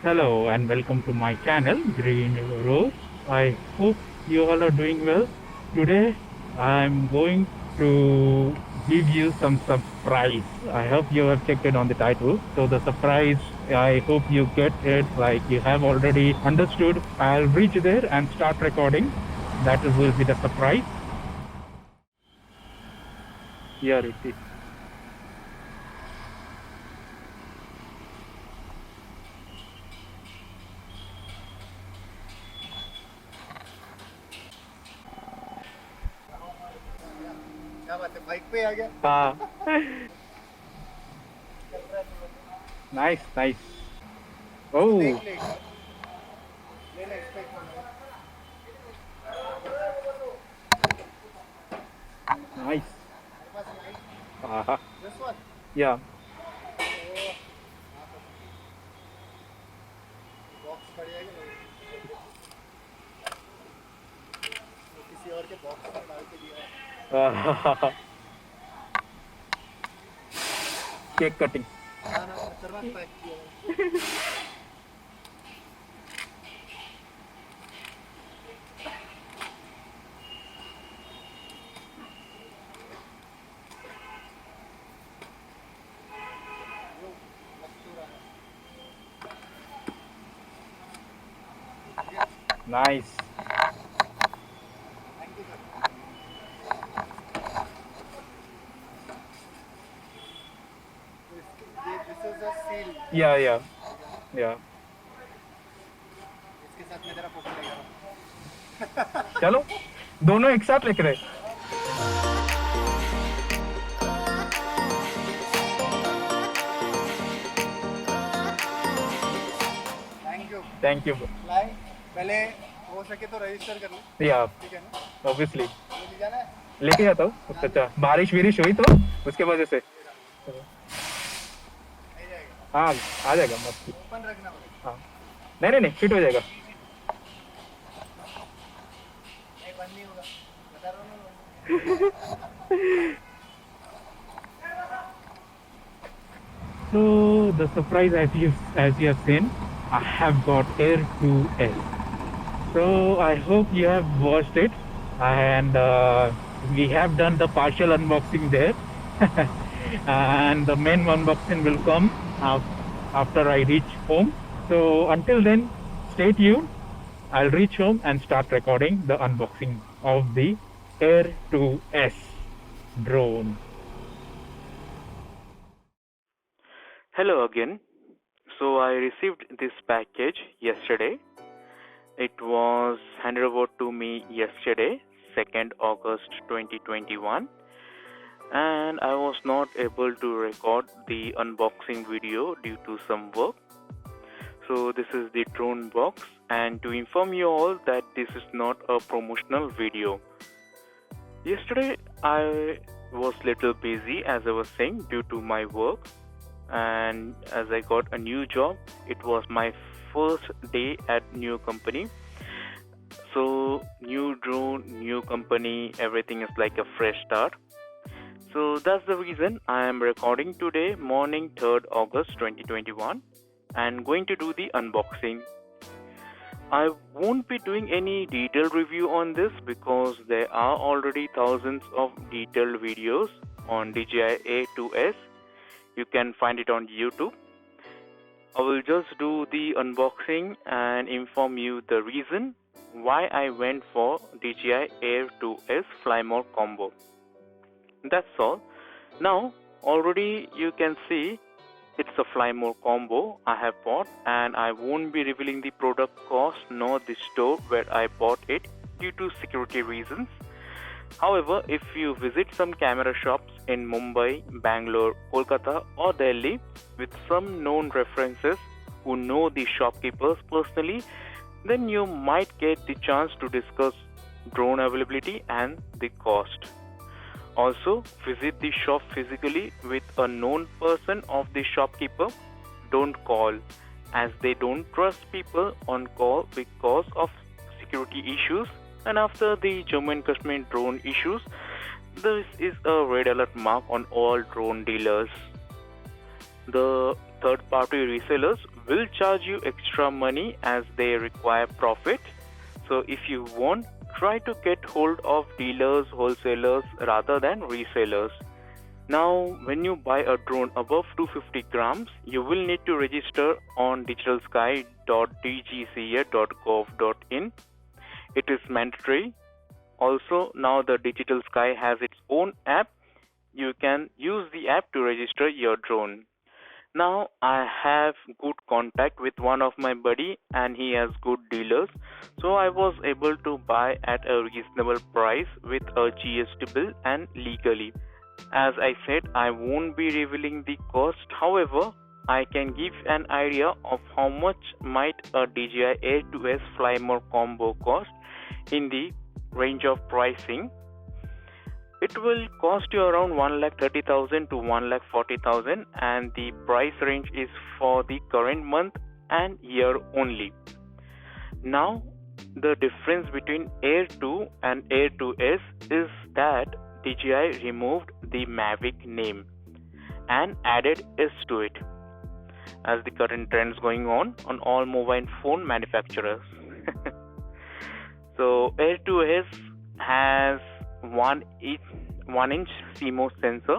Hello and welcome to my channel Green Rose. I hope you all are doing well. Today I'm going to give you some surprise. I hope you have checked it on the title. So the surprise, I hope you get it like you have already understood. I'll reach there and start recording. That will be the surprise. Here it is. क्या बात है bike पे आ गया Nice, nice. Oh, देख ले ले ले expect nice. Pass nice Uh-huh. This one Yeah. Box बढ़िया है किसी और के बॉक्स में डाल के दिया Cake cutting. ना ना खतरनाक पैक किया Nice. थैंक यू सर ये this is a seal Yeah, yeah, yeah. इसके साथ मैं तेरा फोटो लेगा चलो दोनों एक साथ लिख रहे. Thank you Thank you. लाए पहले हो सके तो रजिस्टर कर लो Yeah, ठीक है ना obviously. ये ले जाना है लेके आता हूँ. अच्छा बारिश विरिश हुई तो उसके वजह से. नहीं जाएगा हाँ आ जाएगा मत. ओपन रखना होगा हाँ नहीं नहीं नहीं फिट हो जाएगा. नहीं बंद नहीं होगा बता रहा हूँ ना So the surprise as you have seen, I have got Air 2S. So I hope you have watched it, and we have done the partial unboxing there, and the main unboxing will come after I reach home. So until then, stay tuned. I'll reach home and start recording the unboxing of the Air 2S drone. Hello again. So I received this package yesterday. It was handed over to me yesterday, 2nd August 2021, and I was not able to record the unboxing video due to some work. So this is the drone box, and to inform you all that this is not a promotional video. Yesterday I was little busy, as I was saying, due to my work, and as I got a new job. It was my first day at new company. So new drone, new company, everything is like a fresh start. So that's the reason I am recording today morning 3rd August 2021 and going to do the unboxing. I won't be doing any detailed review on this because there are already thousands of detailed videos on DJI A2S. You can find it on YouTube. I will just do the unboxing and inform you the reason why I went for DJI Air 2S Fly More combo. That's all. Now already you can see it's a Fly More combo I have bought, and I won't be revealing the product cost nor the store where I bought it due to security reasons. However, if you visit some camera shops in Mumbai, Bangalore, Kolkata or Delhi with some known references who know the shopkeepers personally, then you might get the chance to discuss drone availability and the cost. Also, visit the shop physically with a known person of the shopkeeper. Don't call, as they don't trust people on call because of security issues. And after the Jammu and Kashmir drone issues, this is a red alert mark on all drone dealers. The third-party resellers will charge you extra money as they require profit. So if you want, try to get hold of dealers, wholesalers rather than resellers. Now, when you buy a drone above 250 grams, you will need to register on digitalsky.dgca.gov.in. It is mandatory. Also, now the Digital Sky has its own app. You can use the app to register your drone. Now I have good contact with one of my buddy and he has good dealers, so I was able to buy at a reasonable price with a GST bill and legally. As I said, I won't be revealing the cost. However, I can give an idea of how much might a DJI Air 2S Fly More combo cost in the range of pricing. It will cost you around 1,30,000 to 1,40,000 and the price range is for the current month and year only. Now, the difference between Air 2 and Air 2S is that DJI removed the Mavic name and added S to it, as the current trends going on all mobile phone manufacturers. So Air 2S has 1-inch CMOS sensor.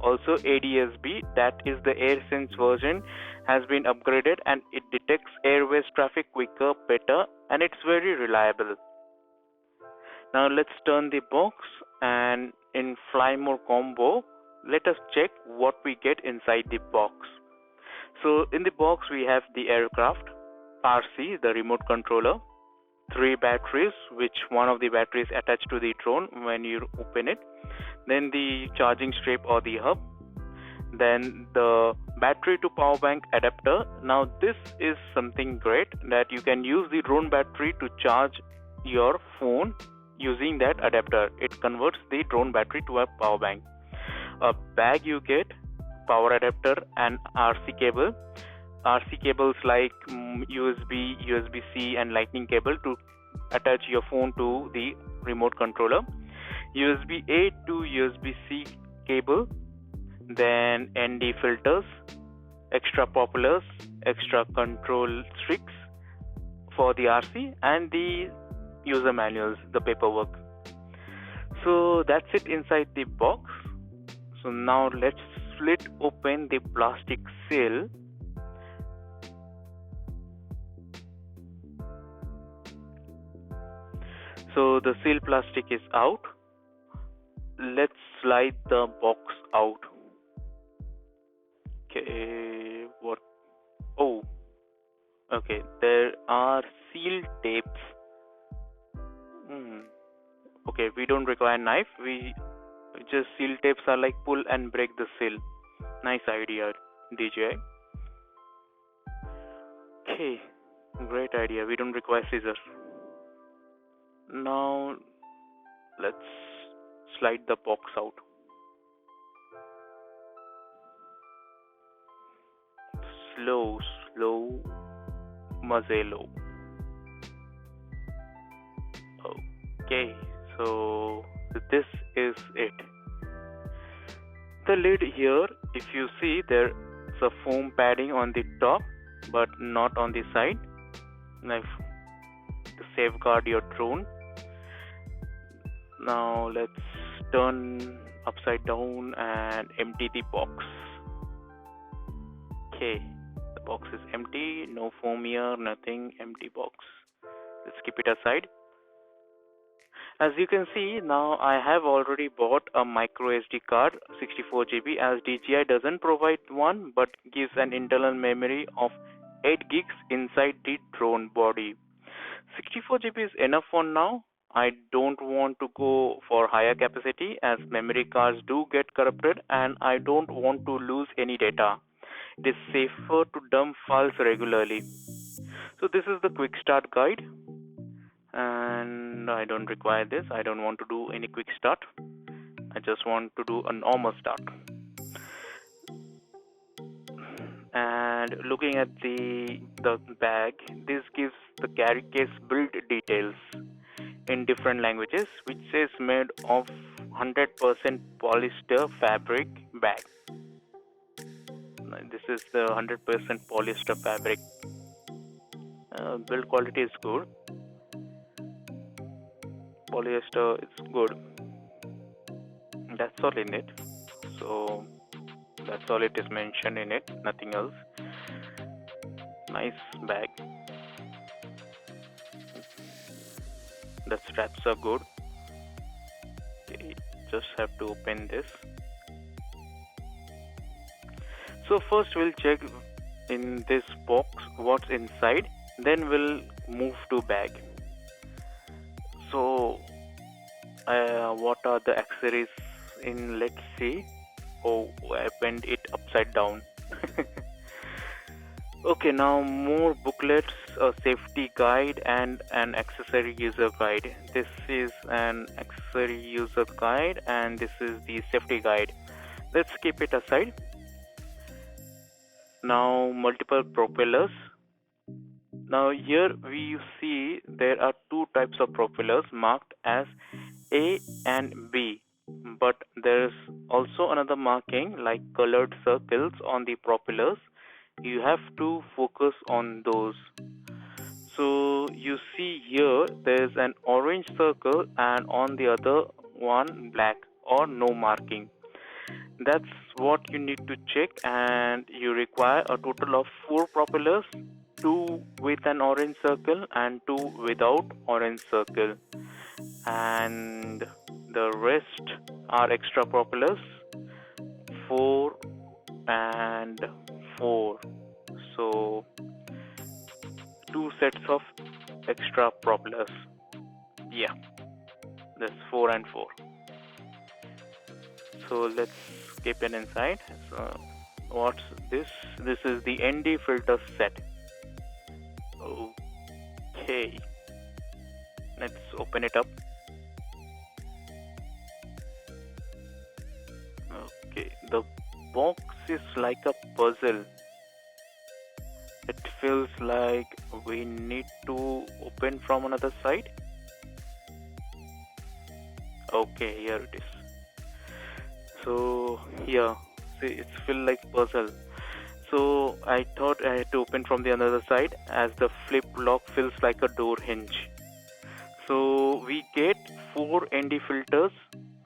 Also ADS-B, that is the AirSense version, has been upgraded and it detects airways traffic quicker, better, and it's very reliable. Now let's turn the box, and in Fly More combo, let us check what we get inside the box. So in the box we have the aircraft, RC, the remote controller, 3 batteries, which one of the batteries attached to the drone when you open it, then the charging strap or the hub, then the battery to power bank adapter. Now this is something great, that you can use the drone battery to charge your phone using that adapter. It converts the drone battery to a power bank. A bag you get, power adapter and RC cable. RC cables like USB, USB-C and lightning cable to attach your phone to the remote controller. USB-A to USB-C cable, then ND filters, extra propellers, extra control sticks for the RC, and the user manuals, the paperwork. So that's it inside the box. So now let's split open the plastic seal. So the seal plastic is out. Let's slide the box out. Okay, what? Oh, okay, there are seal tapes. Okay, we don't require knife. We just seal tapes are like pull and break the seal. Nice idea, DJI. Okay, great idea. We don't require scissors. Now let's slide the box out. Slow, Mazello. Okay, so this is it. The lid here, if you see, there's a foam padding on the top but not on the side, like to safeguard your drone. Now let's turn upside down and empty the box. Okay, the box is empty, no foam here, nothing, empty box. Let's keep it aside. As you can see, now I have already bought a micro SD card 64 GB, as DJI doesn't provide one but gives an internal memory of 8 gigs inside the drone body. 64 GB is enough for now. I don't want to go for higher capacity as memory cards do get corrupted and I don't want to lose any data. It is safer to dump files regularly. So this is the quick start guide, and I don't require this. I don't want to do any quick start. I just want to do a normal start. And looking at the bag, this gives the carry case build details in different languages, which says made of 100% polyester fabric bag. This is the 100% polyester fabric. Build quality is good. Polyester is good. That's all in it. So that's all it is mentioned in it, nothing else. Nice bag. The straps are good. Okay, just have to open this. So first we'll check in this box what's inside, then we'll move to bag. So what are the accessories in? Let's see. Oh, I opened it upside down. Okay, now more booklets, a safety guide and an accessory user guide. This is an accessory user guide and this is the safety guide. Let's keep it aside. Now multiple propellers. Now here we see there are two types of propellers marked as A and B, but there is also another marking like colored circles on the propellers. You have to focus on those. So you see here there's an orange circle and on the other one black or no marking. That's what you need to check, and you require a total of 4 propellers, 2 with an orange circle and 2 without orange circle, and the rest are extra propellers, 4 and 4. So 2 sets of extra propellers. Yeah, that's 4 and 4. So let's keep it inside. So what's this? This is the ND filter set. Okay, let's open it up. Okay, the box is like a puzzle. It feels like we need to open from another side. Okay, here it is. So yeah, see, it's feel like puzzle. So I thought I had to open from the other side as the flip lock feels like a door hinge. So we get 4 ND filters,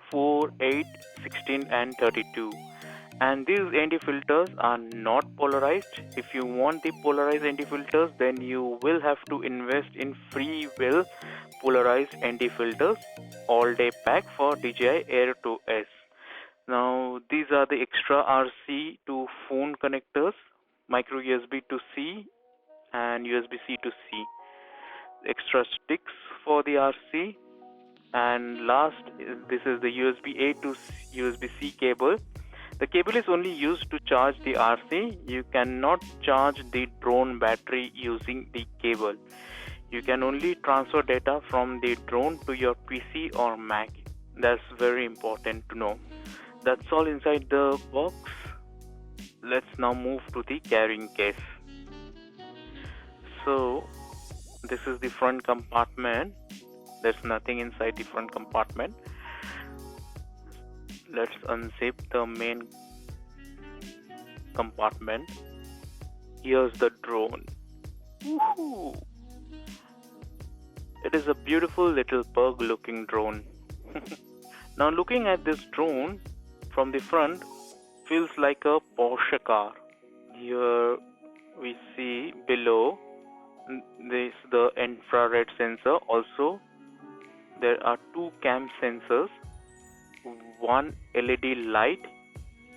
4, 8, 16 and 32. And these ND filters are not polarized. If you want the polarized ND filters, then you will have to invest in FreeWheel polarized ND filters all day pack for DJI Air 2S. Now these are the extra RC to phone connectors, micro USB to C and USB-C to C. Extra sticks for the RC, and last this is the USB-A to USB-C cable. The cable is only used to charge the RC. You cannot charge the drone battery using the cable. You can only transfer data from the drone to your PC or Mac. That's very important to know. That's all inside the box. Let's now move to the carrying case. So this is the front compartment. There's nothing inside the front compartment. Let's unzip the main compartment. Here's the drone. Woohoo! It is a beautiful little pug looking drone. Now looking at this drone from the front feels like a Porsche car. Here we see below this the infrared sensor. Also there are 2 cam sensors, 1 LED light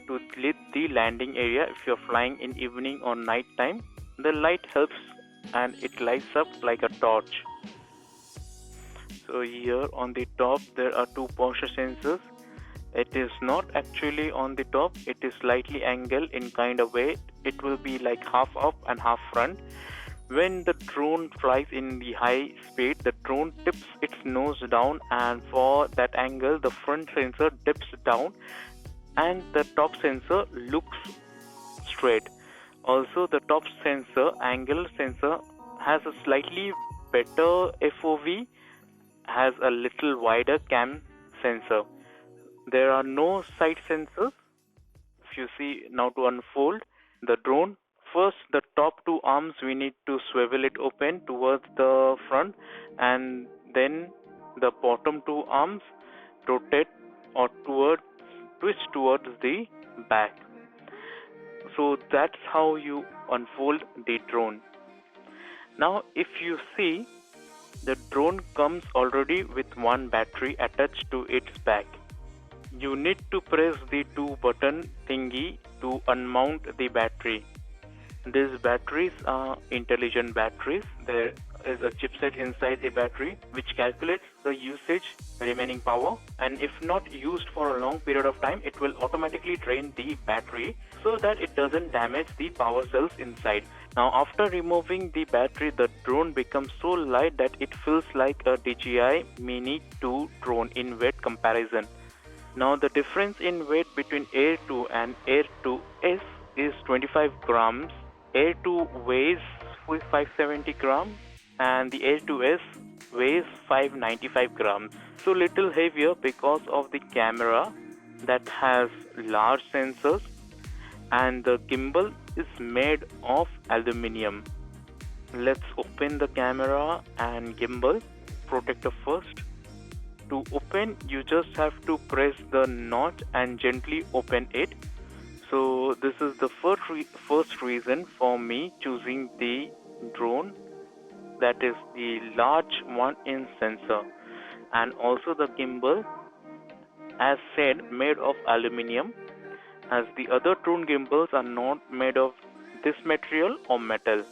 to lit the landing area. If you're flying in evening or night time, the light helps and it lights up like a torch. So here on the top there are 2 Porsche sensors. It is not actually on the top, it is slightly angled in kind of way. It will be like half up and half front. When the drone flies in the high speed, the drone tips its nose down, and for that angle the front sensor dips down and the top sensor looks straight. Also the top sensor, angle sensor, has a slightly better FOV, has a little wider cam sensor. There are no side sensors. If you see now to unfold, the drone. First, the top two arms we need to swivel it open towards the front, and then the bottom two arms rotate or twist towards the back. So that's how you unfold the drone. Now, if you see, the drone comes already with one battery attached to its back. You need to press the two button thingy to unmount the battery. These batteries are intelligent batteries. There is a chipset inside the battery which calculates the usage, remaining power, and if not used for a long period of time, it will automatically drain the battery so that it doesn't damage the power cells inside. Now, after removing the battery, the drone becomes so light that it feels like a DJI Mini 2 drone in weight comparison. Now, the difference in weight between Air 2 and Air 2S is 25 grams. Air 2 weighs 570 grams and the Air 2S weighs 595 grams. So little heavier because of the camera that has large sensors, and the gimbal is made of aluminum. Let's open the camera and gimbal protector first. To open, you just have to press the notch and gently open it. So this is the first reason for me choosing the drone, that is the large 1-inch sensor, and also the gimbal, as said, made of aluminum, as the other drone gimbals are not made of this material or metal.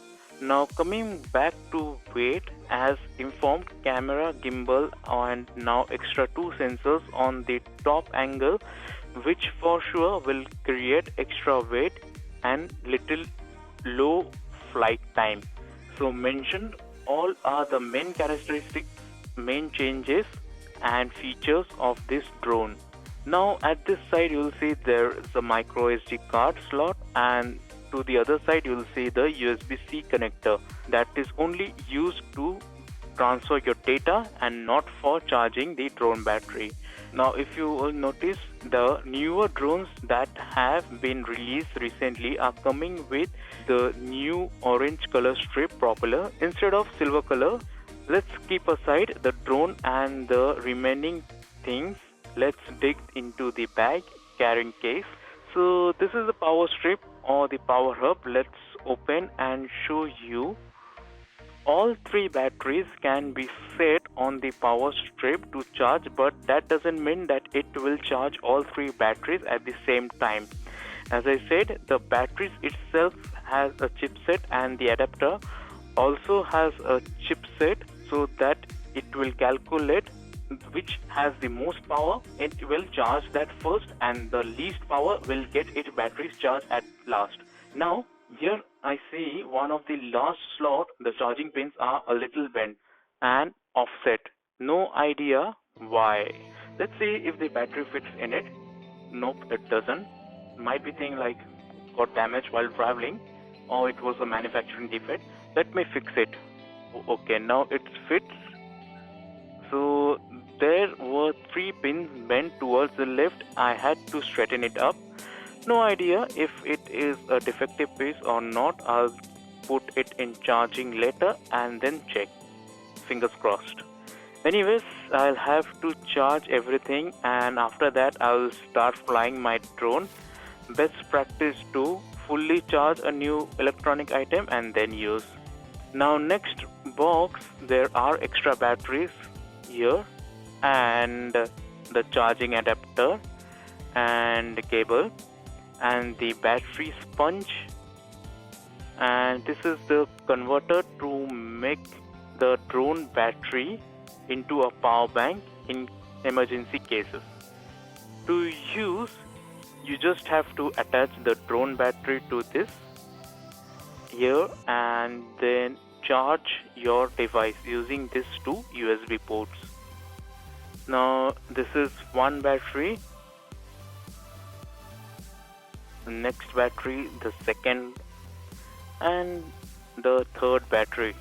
Now coming back to weight, as informed, camera, gimbal, and now extra two sensors on the top angle, which for sure will create extra weight and little low flight time. So mentioned all are the main characteristics, main changes and features of this drone. Now at this side you will see there is a micro SD card slot, and to the other side you will see the USB-C connector that is only used to transfer your data and not for charging the drone battery. Now if you will notice, the newer drones that have been released recently are coming with the new orange color strip propeller instead of silver color. Let's keep aside the drone and the remaining things. Let's dig into the bag carrying case. So this is the power strip or the power hub. Let's open and show you. All three batteries can be set on the power strip to charge, but that doesn't mean that it will charge all three batteries at the same time. As I said, the batteries itself has a chipset, and the adapter also has a chipset, so that it will calculate which has the most power. It will charge that first, and the least power will get its batteries charged at last. Now here I see one of the last slot, the charging pins are a little bent and offset. No idea why. Let's see if the battery fits in it. Nope, it doesn't. Might be thing like got damaged while traveling, or it was a manufacturing defect. Let me fix it. Okay, now it fits. So there were three pins bent towards the left. I had to straighten it up. No idea if it is a defective piece or not. I'll put it in charging later and then check. Fingers crossed. Anyways, I'll have to charge everything, and after that I'll start flying my drone. Best practice to fully charge a new electronic item and then use. Now next box, there are extra batteries here, and the charging adapter and cable and the battery sponge, and this is the converter to make the drone battery into a power bank in emergency cases. To use, you just have to attach the drone battery to this here and then charge your device using these two USB ports. Now this is one battery, the next battery, the second, and the third battery.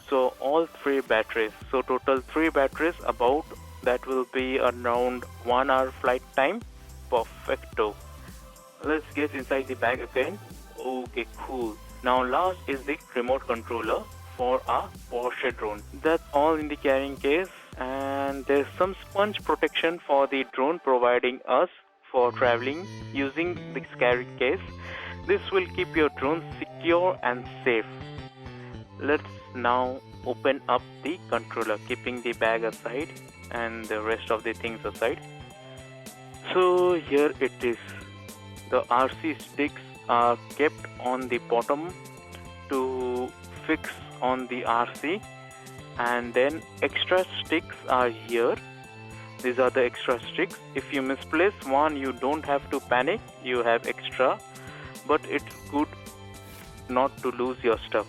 So all three batteries, so total three batteries, about that will be around 1 hour flight time. Perfecto. let's get inside the bag again. Okay, cool. Now last is the remote controller for our Porsche drone. That's all in the carrying case, and there's some sponge protection for the drone providing us for traveling using this carrying case. This will keep your drone secure and safe. Let's now open up the controller, keeping the bag aside and the rest of the things aside. So here it is. The RC sticks are kept on the bottom to fix on the RC, and then extra sticks are here. These are the extra sticks. If you misplace one, you don't have to panic, you have extra, but it's good not to lose your stuff.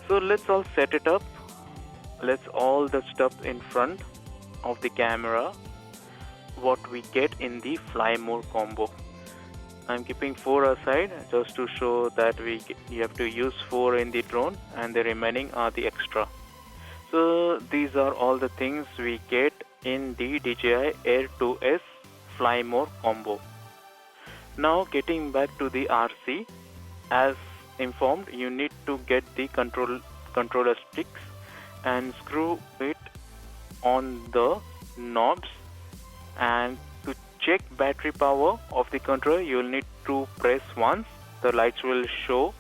So let's all set it up. Let's all the stuff in front of the camera, what we get in the fly more combo. I'm keeping 4 aside just to show that you have to use 4 in the drone and the remaining are the extra. So these are all the things we get in the DJI Air 2S Fly More combo. Now getting back to the RC, as informed, you need to get the controller sticks and screw it on the knobs, and to check battery power of the controller you will need to press once. The lights will show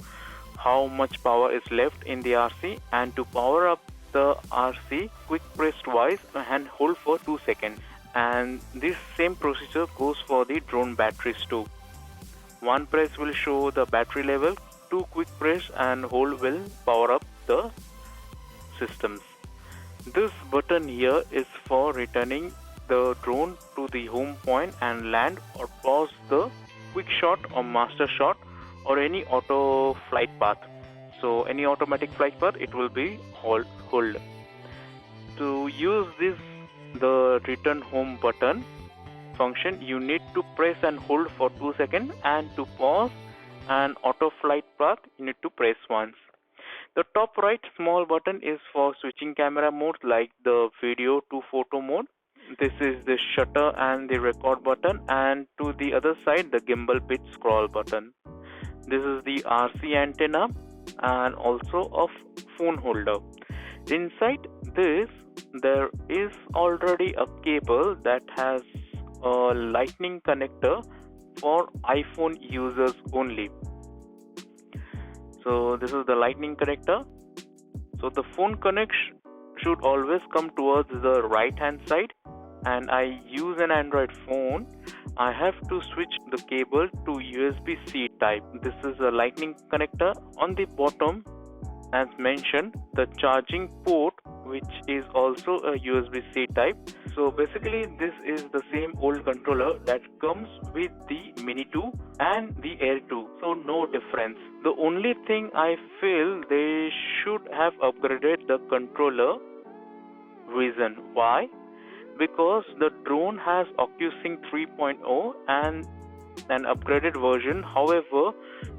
how much power is left in the RC, and to power up the RC, quick press twice and hold for 2 seconds. And this same procedure goes for the drone batteries too. One press will show the battery level, 2 quick press and hold will power up the systems. This button here is for returning the drone to the home point and land or pause the quick shot or master shot or any auto flight path. So any automatic flight path, it will be hold. To use this, the return home button function, you need to press and hold for 2 seconds, and to pause an auto flight path you need to press once. The top right small button is for switching camera modes like the video to photo mode. This is the shutter and the record button, and to the other side the gimbal pitch scroll button. This is the RC antenna and also a phone holder. Inside this there is already a cable that has a lightning connector for iPhone users only. So this is the lightning connector. So the phone connection should always come towards the right hand side, and I use an Android phone. I have to switch the cable to USB-C type. This is a lightning connector. On the bottom, as mentioned, the charging port, which is also a USB-C type. So basically this is the same old controller that comes with the Mini 2 and the Air 2, so no difference. The only thing I feel they should have upgraded the controller. Reason why? Because the drone has OcuSync 3.0 and an upgraded version. However,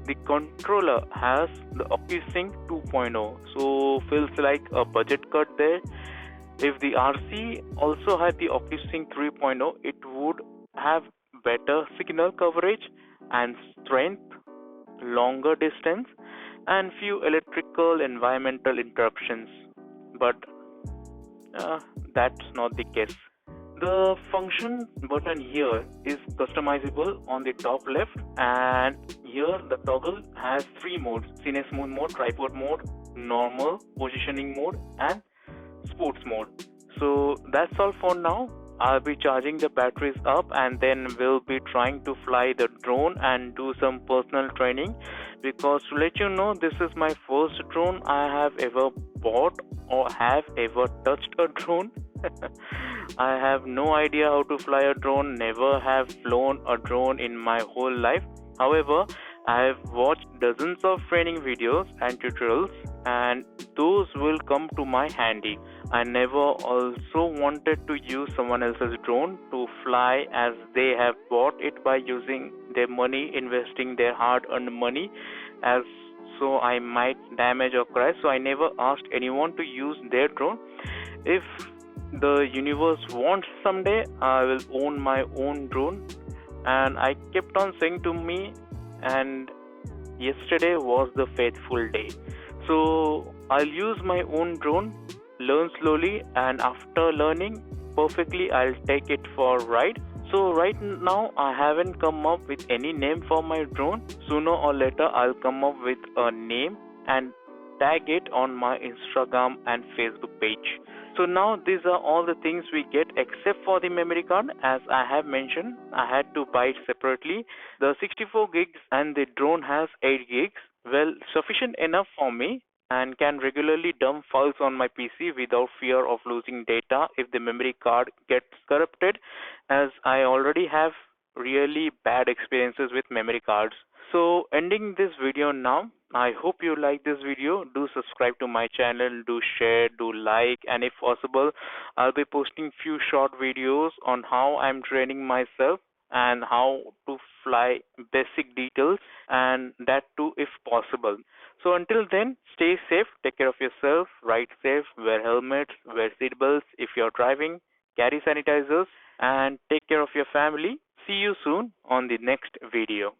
the controller has the OcuSync 2.0, so feels like a budget cut there. If the RC also had the OcuSync 3.0, it would have better signal coverage and strength, longer distance, and few electrical environmental interruptions. But that's not the case. The function button here is customizable on the top left, and here the toggle has 3 modes: cine smooth mode, tripod mode, normal positioning mode, and sports mode. So that's all for now. I'll be charging the batteries up, and then we'll be trying to fly the drone and do some personal training, because to let you know, this is my first drone I have ever bought or have ever touched a drone. I have no idea how to fly a drone, never have flown a drone in my whole life. However, I have watched dozens of training videos and tutorials, and those will come to my handy. I never also wanted to use someone else's drone to fly, as they have bought it by using their money, investing their hard-earned money, as so I might damage or crash. So I never asked anyone to use their drone. If the universe wants, someday I will own my own drone and I kept on saying to me, and yesterday was the faithful day. So I'll use my own drone, learn slowly, and after learning perfectly, I'll take it for a ride. So right now, I haven't come up with any name for my drone. Sooner or later, I'll come up with a name and tag it on my Instagram and Facebook page. So now these are all the things we get except for the memory card. As I have mentioned, I had to buy it separately. The 64 gigs and the drone has 8 gigs. Well, sufficient enough for me and can regularly dump files on my PC without fear of losing data if the memory card gets corrupted, as I already have really bad experiences with memory cards. So ending this video now. I hope you like this video. Do subscribe to my channel, do share, do like, and if possible, I'll be posting few short videos on how I'm training myself and how to fly basic details, and that too if possible. So until then, stay safe, take care of yourself, ride safe, wear helmets, wear seat belts if you're driving, carry sanitizers, and take care of your family. See you soon on the next video.